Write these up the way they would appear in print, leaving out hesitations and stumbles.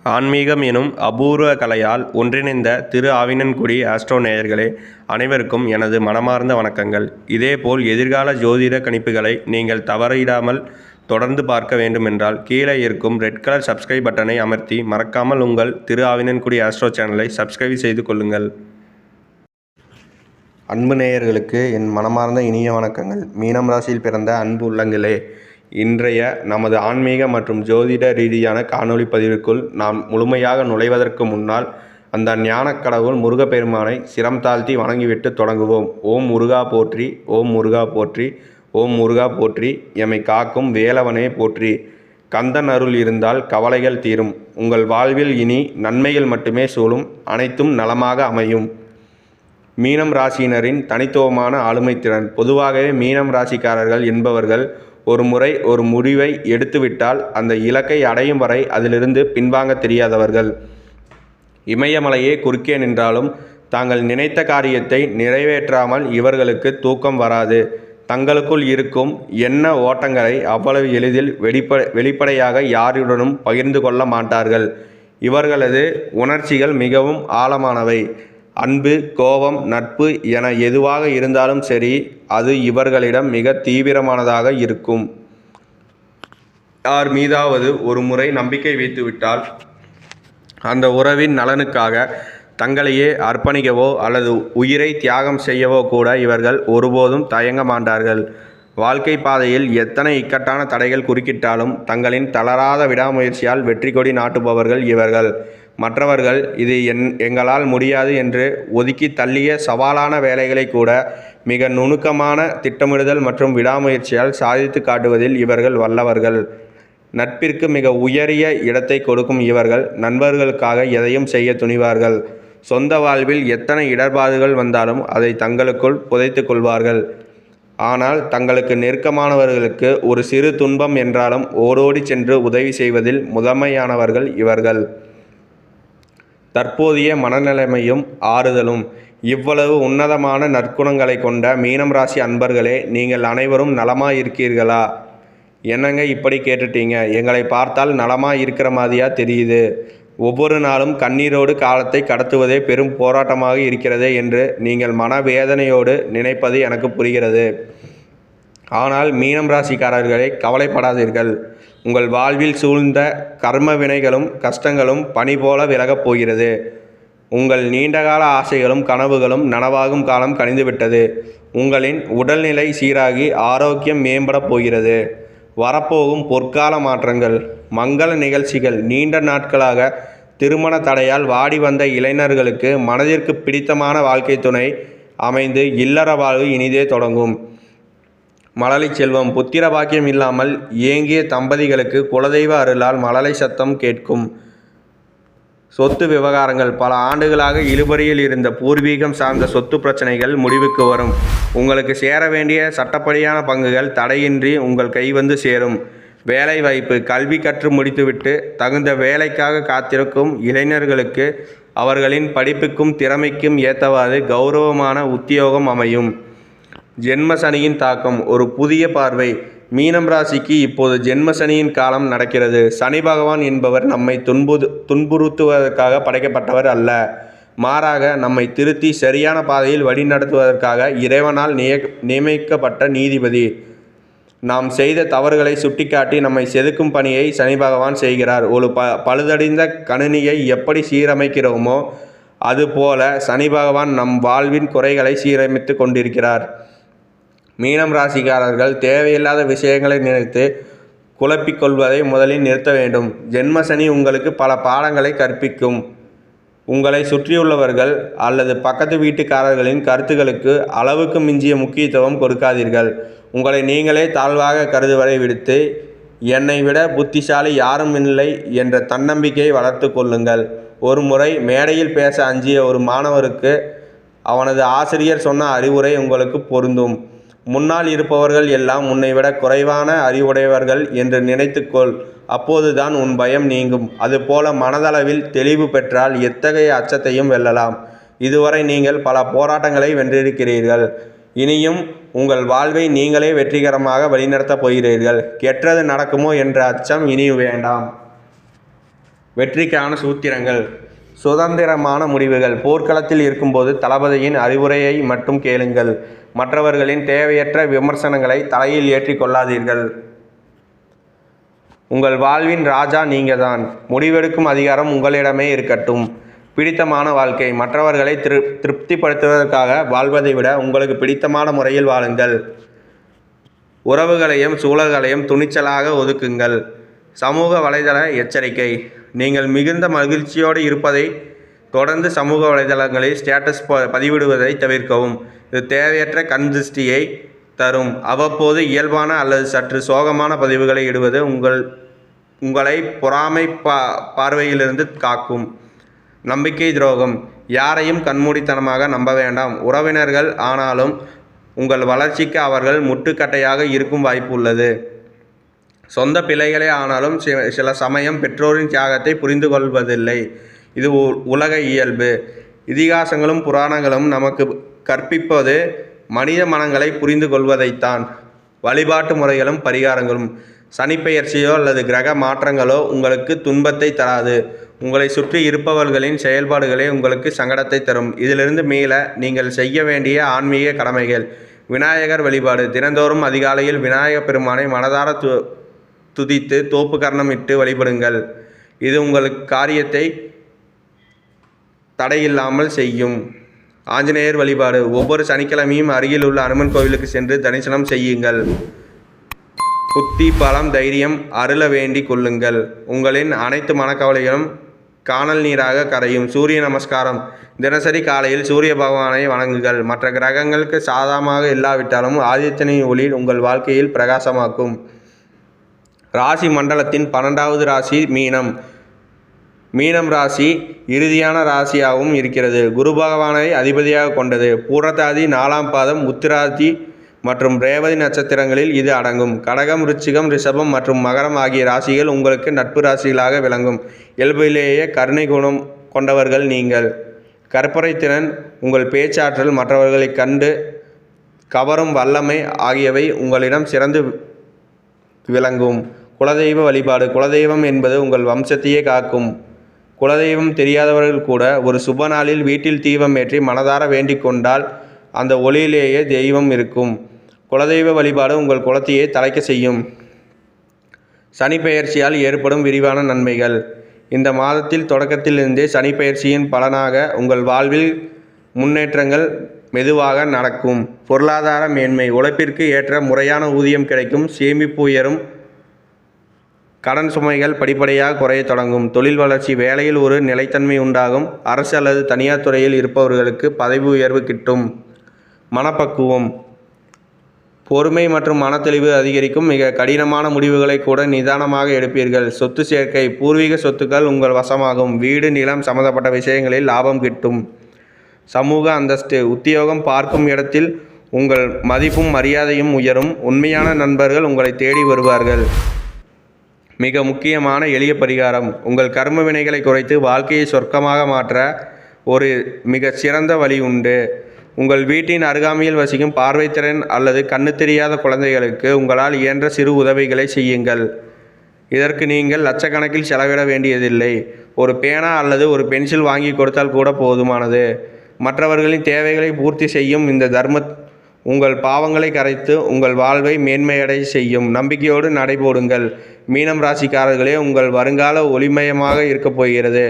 ஆன்மீகம் எனும் அபூர்வ கலையால் ஒன்றிணைந்த திரு ஆவினன்குடி ஆஸ்ட்ரோ நேயர்களே, அனைவருக்கும் எனது மனமார்ந்த வணக்கங்கள். இதேபோல் எதிர்கால ஜோதிட கணிப்புகளை நீங்கள் தவறிடாமல் தொடர்ந்து பார்க்க வேண்டுமென்றால் கீழே இருக்கும் ரெட் கலர் சப்ஸ்கிரைப் பட்டனை அமர்த்தி மறக்காமல் உங்கள் திரு ஆவினன்குடி ஆஸ்ட்ரோ சேனலை சப்ஸ்கிரைப் செய்து கொள்ளுங்கள். அன்பு நேயர்களுக்கு என் மனமார்ந்த இனிய வணக்கங்கள். மீனம் ராசியில் பிறந்த அன்பு உள்ளங்களே, இன்றைய நமது ஆன்மீக மற்றும் ஜோதிட ரீதியான காணொளி பதிவிற்குள் நாம் முழுமையாக நுழைவதற்கு முன்னால் அந்த ஞானக் கடவுள் முருகப்பெருமானை சிரம் தாழ்த்தி வணங்கிவிட்டு தொடங்குவோம். ஓம் முருகா போற்றி, ஓம் முருகா போற்றி, ஓம் முருகா போற்றி, எம்மை காக்கும் வேலவனே போற்றி. கந்தன் அருள் இருந்தால் கவலைகள் தீரும். உங்கள் வாழ்வில் இனி நன்மைகள் மட்டுமே சூழும். அனைத்தும் நலமாக அமையும். மீனம் ராசியினரின் தனித்துவமான ஆளுமை திறன். பொதுவாகவே மீனம் ராசிக்காரர்கள் என்பவர்கள் ஒரு முறை ஒரு முடிவை எடுத்துவிட்டால் அந்த இலக்கை அடையும் வரை அதிலிருந்து பின்வாங்க தெரியாதவர்கள். இமயமலையே குறுக்கே நின்றாலும் தாங்கள் நினைத்த காரியத்தை நிறைவேற்றாமல் இவர்களுக்கு தூக்கம் வராது. தங்களுக்குள் இருக்கும் எண்ண ஓட்டங்களை அவ்வளவு எளிதில் வெளிப்படையாக யாருடனும் பகிர்ந்து கொள்ள மாட்டார்கள். இவர்களது உணர்ச்சிகள் மிகவும் ஆழமானவை. அன்பு, கோபம், நட்பு என எதுவாக இருந்தாலும் சரி, அது இவர்களிடம் மிக தீவிரமானதாக இருக்கும். யார் மீதாவது ஒரு முறை நம்பிக்கை வைத்துவிட்டால் அந்த உறவின் நலனுக்காக தங்களையே அர்ப்பணிக்கவோ அல்லது உயிரை தியாகம் செய்யவோ கூட இவர்கள் ஒருபோதும் தயங்க மாட்டார்கள். வாழ்க்கை பாதையில் எத்தனை இக்கட்டான தடைகள் குறுக்கிட்டாலும் தங்களின் தளராத விடாமுயற்சியால் வெற்றி கொடி நாட்டுபவர்கள் இவர்கள். மற்றவர்கள் இது எங்களால் முடியாது என்று ஒதுக்கி தள்ளிய சவாலான வேலைகளை கூட மிக நுணுக்கமான திட்டமிடுதல் மற்றும் விடாமுயற்சியால் சாதித்து காட்டுவதில் இவர்கள் வல்லவர்கள். நட்பிற்கு மிக உயரிய இடத்தை கொடுக்கும் இவர்கள் நண்பர்களுக்காக எதையும் செய்ய துணிவார்கள். சொந்த வாழ்வில் எத்தனை இடர்பாடுகள் வந்தாலும் அதை தங்களுக்குள் புதைத்து கொள்வார்கள். ஆனால் தங்களுக்கு நெருக்கமானவர்களுக்கு ஒரு சிறு துன்பம் என்றாலும் ஓடோடி சென்று உதவி செய்வதில் முதன்மையானவர்கள் இவர்கள். தற்போதைய மனநிலைமையும் ஆறுதலும். இவ்வளவு உன்னதமான நற்குணங்களை கொண்ட மீனம் ராசி அன்பர்களே, நீங்கள் அனைவரும் நலமாக இருக்கீர்களா? என்னங்க இப்படி கேட்டுட்டீங்க? எங்களை பார்த்தால் நலமாக இருக்கிற மாதிரியா தெரியுது? ஒவ்வொரு நாளும் கண்ணீரோடு காலத்தை கடத்துவதே பெரும் போராட்டமாக இருக்கிறதே என்று நீங்கள் மனவேதனையோடு நினைப்பது எனக்கு புரிகிறது. ஆனால் மீனம் ராசிக்காரர்களை கவலைப்படாதீர்கள். உங்கள் வாழ்வில் சூழ்ந்த கர்ம வினைகளும் கஷ்டங்களும் பனி போல விலகப் போகிறது. உங்கள் நீண்டகால ஆசைகளும் கனவுகளும் நனவாகும் காலம் கனிந்துவிட்டது. உங்களின் உடல்நிலை சீராகி ஆரோக்கியம் மேம்படப் போகிறது. வரப்போகும் பொற்கால மாற்றங்கள், மங்கள நிகழ்ச்சிகள். நீண்ட நாட்களாக திருமண தடையால் வாடி வந்த இளைஞர்களுக்கு மனதிற்கு பிடித்தமான வாழ்க்கை துணை அமைந்து இல்லற வாழ்வு இனிதே தொடங்கும். மழலை செல்வம். புத்திர பாக்கியம் இல்லாமல் ஏங்கிய தம்பதிகளுக்கு குலதெய்வ அருளால் மழலை சத்தம் கேட்கும். சொத்து விவகாரங்கள். பல ஆண்டுகளாக இழுபறியில் இருந்த பூர்வீகம் சார்ந்த சொத்து பிரச்சனைகள் முடிவுக்கு வரும். உங்களுக்கு சேர வேண்டிய சட்டப்படியான பங்குகள் தடையின்றி உங்கள் கை வந்து சேரும். வேலை வாய்ப்பு. கல்வி கற்று முடித்துவிட்டு தகுந்த வேலைக்காக காத்திருக்கும் இளைஞர்களுக்கு அவர்களின் படிப்புக்கும் திறமைக்கும் ஏற்றவாறு கௌரவமான உத்தியோகம் அமையும். ஜென்ம சனியின் தாக்கம். ஒரு புதிய பார்வை. மீனம் ராசிக்கு இப்போது ஜென்ம சனியின் காலம் நடக்கிறது. சனி பகவான் என்பவர் நம்மை துன்புறுத்துவதற்காக படைக்கப்பட்டவர் அல்ல. மாறாக நம்மை திருத்தி சரியான பாதையில் வழிநடத்துவதற்காக இறைவனால் நியமிக்கப்பட்ட நீதிபதி. நாம் செய்த தவறுகளை சுட்டிக்காட்டி நம்மை செதுக்கும் பணியை சனி பகவான் செய்கிறார். ஒரு பழுதடைந்த கணினியை எப்படி சீரமைக்கிறோமோ அதுபோல சனி பகவான் நம் வாழ்வின் குறைகளை சீரமைத்து கொண்டிருக்கிறார். மீனம் ராசிக்காரர்கள் தேவையில்லாத விஷயங்களை நினைத்து குழப்பிக்கொள்வதை முதலில் நிறுத்த வேண்டும். ஜென்ம சனி உங்களுக்கு பல பாடங்களை கற்பிக்கும். உங்களை சுற்றியுள்ளவர்கள் அல்லது பக்கத்து வீட்டுக்காரர்களின் கருத்துக்களுக்கு அளவுக்கு மிஞ்சிய முக்கியத்துவம் கொடுக்காதீர்கள். உங்களை நீங்களே தாழ்வாக கருதுவதை விடுத்து என்னை விட புத்திசாலி யாரும் இல்லை என்ற தன்னம்பிக்கையை வளர்த்து கொள்ளுங்கள். ஒரு முறை மேடையில் பேச அஞ்சிய ஒரு மாணவருக்கு அவனது ஆசிரியர் சொன்ன அறிவுரை உங்களுக்கு பொருந்தும். முன்னால் இருப்பவர்கள் எல்லாம் உன்னை விட குறைவான அறிவுடையவர்கள் என்று நினைத்துக்கொள். அப்போதுதான் உன் பயம் நீங்கும். அதுபோல மனதளவில் தெளிவு பெற்றால் எத்தகைய அச்சத்தையும் வெல்லலாம். இதுவரை நீங்கள் பல போராட்டங்களை வென்றிருக்கிறீர்கள். இனியும் உங்கள் வாழ்வை நீங்களே வெற்றிகரமாக வழிநடத்தப் போகிறீர்கள். கெட்டது நடக்குமோ என்ற அச்சம் இனி வேண்டாம். வெற்றிக்கான சூத்திரங்கள். சுதந்திரமான முடிவுகள். போர்க்களத்தில் இருக்கும்போது தளபதியின் அறிவுரையை மட்டும் கேளுங்கள். மற்றவர்களின் தேவையற்ற விமர்சனங்களை தலையில் ஏற்றிக் கொள்ளாதீர்கள். உங்கள் வாழ்வின் ராஜா நீங்கள்தான். முடிவெடுக்கும் அதிகாரம் உங்களிடமே இருக்கட்டும். பிடித்தமான வாழ்க்கை. மற்றவர்களை திருப்திப்படுத்துவதற்காக வாழ்வதை விட உங்களுக்கு பிடித்தமான முறையில் வாழுங்கள். உறவுகளையும் சூழல்களையும் துணிச்சலாக ஒதுக்குங்கள். சமூக வலைதள எச்சரிக்கை. நீங்கள் மிகுந்த மகிழ்ச்சியோடு இருப்பதை தொடர்ந்து சமூக வலைதளங்களில் ஸ்டேட்டஸ் பதிவிடுவதை தவிர்க்கவும். இது தேவையற்ற கண் திருஷ்டியை தரும். அவ்வப்போது இயல்பான அல்லது சற்று சோகமான பதிவுகளை இடுவது உங்களை பொறாமை பார்வையிலிருந்து காக்கும். நம்பிக்கை துரோகம். யாரையும் கண்மூடித்தனமாக நம்ப வேண்டாம். உறவினர்கள் ஆனாலும் உங்கள் வளர்ச்சிக்கு அவர்கள் முட்டுக்கட்டையாக இருக்கும் வாய்ப்பு உள்ளது. சொந்த பிள்ளைகளே ஆனாலும் சில சமயம் பெற்றோரின் தியாகத்தை புரிந்து கொள்வதில்லை. இது உலக இயல்பு. இதிகாசங்களும் புராணங்களும் நமக்கு கற்பிப்பது மனித மனங்களை புரிந்து கொள்வதைத்தான். வழிபாட்டு முறைகளும் பரிகாரங்களும். சனிப்பெயர்ச்சியோ அல்லது கிரக மாற்றங்களோ உங்களுக்கு துன்பத்தை தராது. உங்களை சுற்றி இருப்பவர்களின் செயல்பாடுகளே உங்களுக்கு சங்கடத்தை தரும். இதிலிருந்து மீள நீங்கள் செய்ய வேண்டிய ஆன்மீக கடமைகள். விநாயகர் வழிபாடு. தினந்தோறும் அதிகாலையில் விநாயகப் பெருமானை மனதார துதித்து தோப்பு கர்ணம் இட்டு வழிபடுங்கள். இது உங்களுக்கு காரியத்தை தடையில்லாமல் செய்யும். ஆஞ்சநேயர் வழிபாடு. ஒவ்வொரு சனிக்கிழமையும் அருகில் உள்ள அனுமன் கோவிலுக்கு சென்று தரிசனம் செய்யுங்கள். புத்தி பலம் தைரியம் அருள வேண்டி கொள்ளுங்கள். உங்களின் அனைத்து மனக்கவலைகளும் காணல் நீராக கரையும். சூரிய நமஸ்காரம். தினசரி காலையில் சூரிய பகவானை வணங்குங்கள். மற்ற கிரகங்களுக்கு சாதகமாக இல்லாவிட்டாலும் ஆதித்யனின் ஒளி உங்கள் வாழ்க்கையில் பிரகாசமாக்கும். ராசி மண்டலத்தின் 12வது ராசி மீனம். மீனம் ராசி இறுதியான ராசியாகவும் இருக்கிறது. குரு பகவானை அதிபதியாக கொண்டது. பூரட்டாதி 4ஆம் பாதம், உத்திராதி மற்றும் ரேவதி நட்சத்திரங்களில் இது அடங்கும். கடகம், விருச்சிகம், ரிஷபம் மற்றும் மகரம் ஆகிய ராசிகள் உங்களுக்கு நட்பு ராசிகளாக விளங்கும். இயல்பிலேயே கருணை குணம் கொண்டவர்கள் நீங்கள். கற்பனை திறன், உங்கள் பேச்சாற்றல், மற்றவர்களை கண்டு கவரும் வல்லமை ஆகியவை உங்களிடம் சிறந்து விளங்கும். குலதெய்வ வழிபாடு. குலதெய்வம் என்பது உங்கள் வம்சத்தையே காக்கும். குலதெய்வம் தெரியாதவர்கள் கூட ஒரு சுப நாளில் வீட்டில் தீபம் ஏற்றி மனதார வேண்டிக் கொண்டால் அந்த ஒளியிலேயே தெய்வம் இருக்கும். குலதெய்வ வழிபாடு உங்கள் குலத்தையே தலைக்க செய்யும். சனி பெயர்ச்சியால் ஏற்படும் விரிவான நன்மைகள். இந்த மாதத்தில் தொடக்கத்திலிருந்தே சனி பெயர்ச்சியின் பலனாக உங்கள் வாழ்வில் முன்னேற்றங்கள் மெதுவாக நடக்கும். பொருளாதார மேன்மை. உழைப்பிற்கு ஏற்ற முறையான ஊதியம் கிடைக்கும். சேமிப்பு உயரும். கடன் சுமைகள் படிப்படியாக குறைய தொடங்கும். தொழில் வளர்ச்சி. வேலையில் ஒரு நிலைத்தன்மை உண்டாகும். அரசு அல்லது தனியார் துறையில் இருப்பவர்களுக்கு பதவி உயர்வு கிட்டும். மனப்பக்குவம். பொறுமை மற்றும் மனத்தெளிவு அதிகரிக்கும். மிக கடினமான முடிவுகளை கூட நிதானமாக எடுப்பீர்கள். சொத்து சேர்க்கை. பூர்வீக சொத்துக்கள் உங்கள் வசமாகும். வீடு நிலம் சம்பந்தப்பட்ட விஷயங்களில் லாபம் கிட்டும். சமூக அந்தஸ்து. உத்தியோகம் பார்க்கும் இடத்தில் உங்கள் மதிப்பும் மரியாதையும் உயரும். உண்மையான நண்பர்கள் உங்களை தேடி வருவார்கள். மிக முக்கியமான எளிய பரிகாரம். உங்கள் கர்ம வினைகளை குறைத்து வாழ்க்கையை சொர்க்கமாக மாற்ற ஒரு மிக சிறந்த வழி உண்டு. உங்கள் வீட்டின் அருகாமையில் வசிக்கும் பார்வைத்திறன் அல்லது கண்ணு தெரியாத குழந்தைகளுக்கு உங்களால் இயன்ற சிறு உதவிகளை செய்யுங்கள். இதற்கு நீங்கள் லட்சக்கணக்கில் செலவிட வேண்டியதில்லை. ஒரு பேனா அல்லது ஒரு பென்சில் வாங்கி கொடுத்தால் கூட போதுமானது. மற்றவர்களின் தேவைகளை பூர்த்தி செய்யும் இந்த தர்ம உங்கள் பாவங்களை கரைத்து உங்கள் வாழ்வை மேன்மையடை செய்யும். நம்பிக்கையோடு நடைபோடுங்கள். மீனம் ராசிக்காரர்களே, உங்கள் வருங்கால ஒளிமயமாக இருக்கப் போகிறது.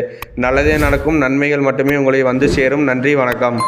நல்லதே நடக்கும். நன்மைகள் மட்டுமே உங்களை வந்து சேரும். நன்றி, வணக்கம்.